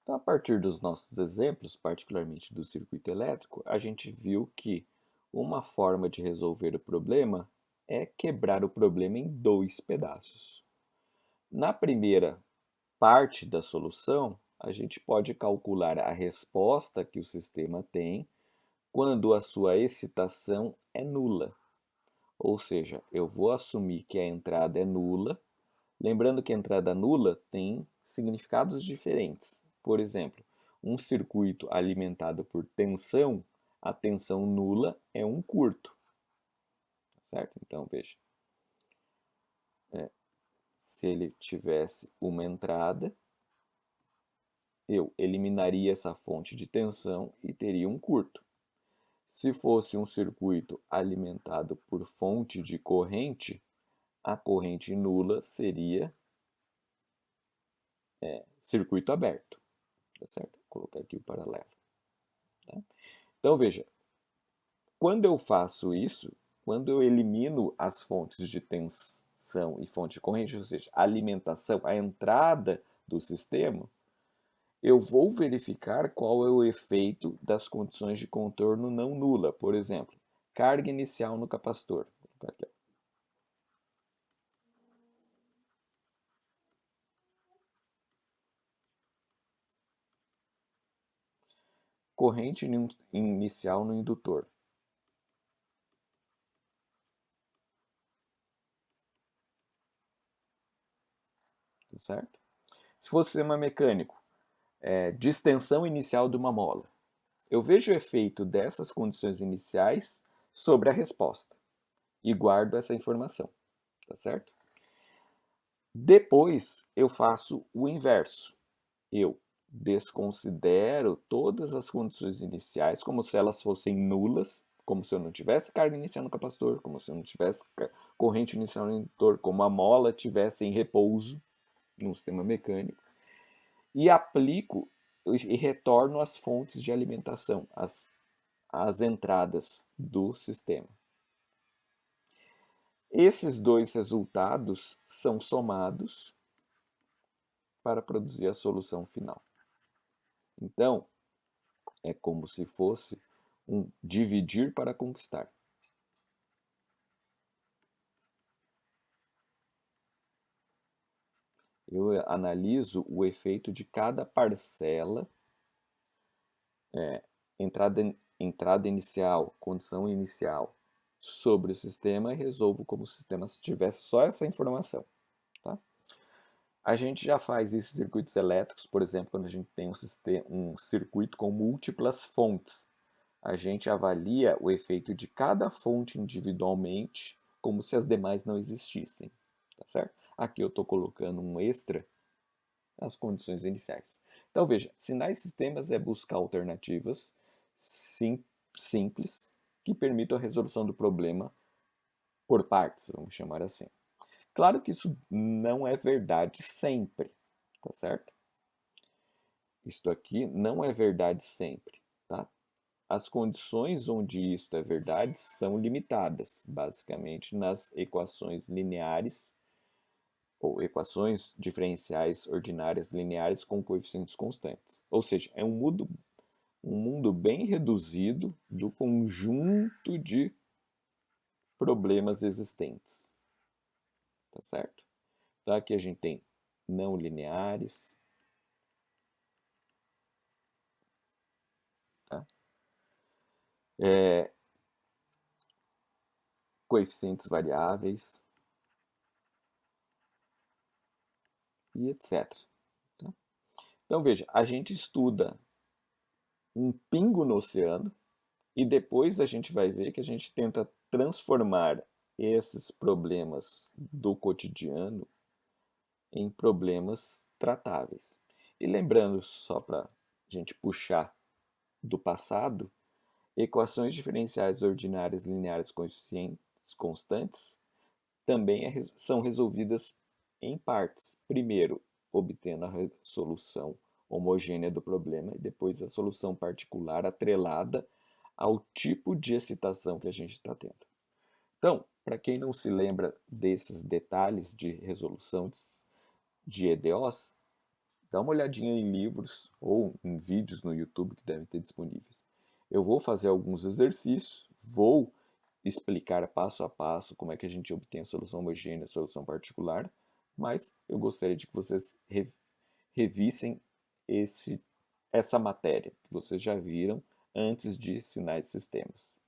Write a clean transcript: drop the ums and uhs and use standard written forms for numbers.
Então, a partir dos nossos exemplos, particularmente do circuito elétrico, a gente viu que uma forma de resolver o problema é quebrar o problema em dois pedaços. Na primeira parte da solução, a gente pode calcular a resposta que o sistema tem quando a sua excitação é nula. Ou seja, eu vou assumir que a entrada é nula, lembrando que a entrada nula tem significados diferentes. Por exemplo, um circuito alimentado por tensão, a tensão nula é um curto, certo? Então, veja, se ele tivesse uma entrada, eu eliminaria essa fonte de tensão e teria um curto. Se fosse um circuito alimentado por fonte de corrente, a corrente nula seria circuito aberto, tá certo? Vou colocar aqui o paralelo. Tá? Então veja, quando eu faço isso, quando eu elimino as fontes de tensão e fonte de corrente, ou seja, a alimentação, a entrada do sistema, eu vou verificar qual é o efeito das condições de contorno não nula. Por exemplo, carga inicial no capacitor. Vou colocar aqui, ó. Corrente inicial no indutor. Tá certo? Se fosse sistema mecânico, distensão inicial de uma mola. Eu vejo o efeito dessas condições iniciais sobre a resposta e guardo essa informação, tá certo? Depois eu faço o inverso. Eu desconsidero todas as condições iniciais como se elas fossem nulas, como se eu não tivesse carga inicial no capacitor, como se eu não tivesse corrente inicial no indutor, como a mola tivesse em repouso no sistema mecânico, e aplico e retorno as fontes de alimentação, as entradas do sistema. Esses dois resultados são somados para produzir a solução final. Então, é como se fosse um dividir para conquistar. Eu analiso o efeito de cada parcela, entrada inicial, condição inicial, sobre o sistema e resolvo como se o sistema tivesse só essa informação. Tá? A gente já faz isso em circuitos elétricos, por exemplo, quando a gente tem um circuito com múltiplas fontes. A gente avalia o efeito de cada fonte individualmente, como se as demais não existissem. Tá certo? Aqui eu estou colocando um extra nas condições iniciais. Então veja, sinais sistemas é buscar alternativas simples que permitam a resolução do problema por partes, vamos chamar assim. Claro que isso não é verdade sempre, tá certo? Isto aqui não é verdade sempre, tá? As condições onde isto é verdade são limitadas, basicamente nas equações lineares ou equações diferenciais ordinárias lineares com coeficientes constantes. Ou seja, é um mundo bem reduzido do conjunto de problemas existentes, tá certo? Então aqui a gente tem não lineares, tá? Coeficientes variáveis e etc. Tá? Então veja, a gente estuda um pingo no oceano e depois a gente vai ver que a gente tenta transformar esses problemas do cotidiano em problemas tratáveis. E lembrando, só para a gente puxar do passado, equações diferenciais ordinárias lineares coeficientes constantes também são resolvidas em partes. Primeiro, obtendo a solução homogênea do problema e depois a solução particular atrelada ao tipo de excitação que a gente está tendo. Então, para quem não se lembra desses detalhes de resolução de EDOs, Dá uma olhadinha em livros ou em vídeos no YouTube que devem ter disponíveis. Eu vou fazer alguns exercícios, vou explicar passo a passo como é que a gente obtém a solução homogênea, a solução particular, mas eu gostaria de que vocês revissem essa matéria que vocês já viram antes de sinais sistemas.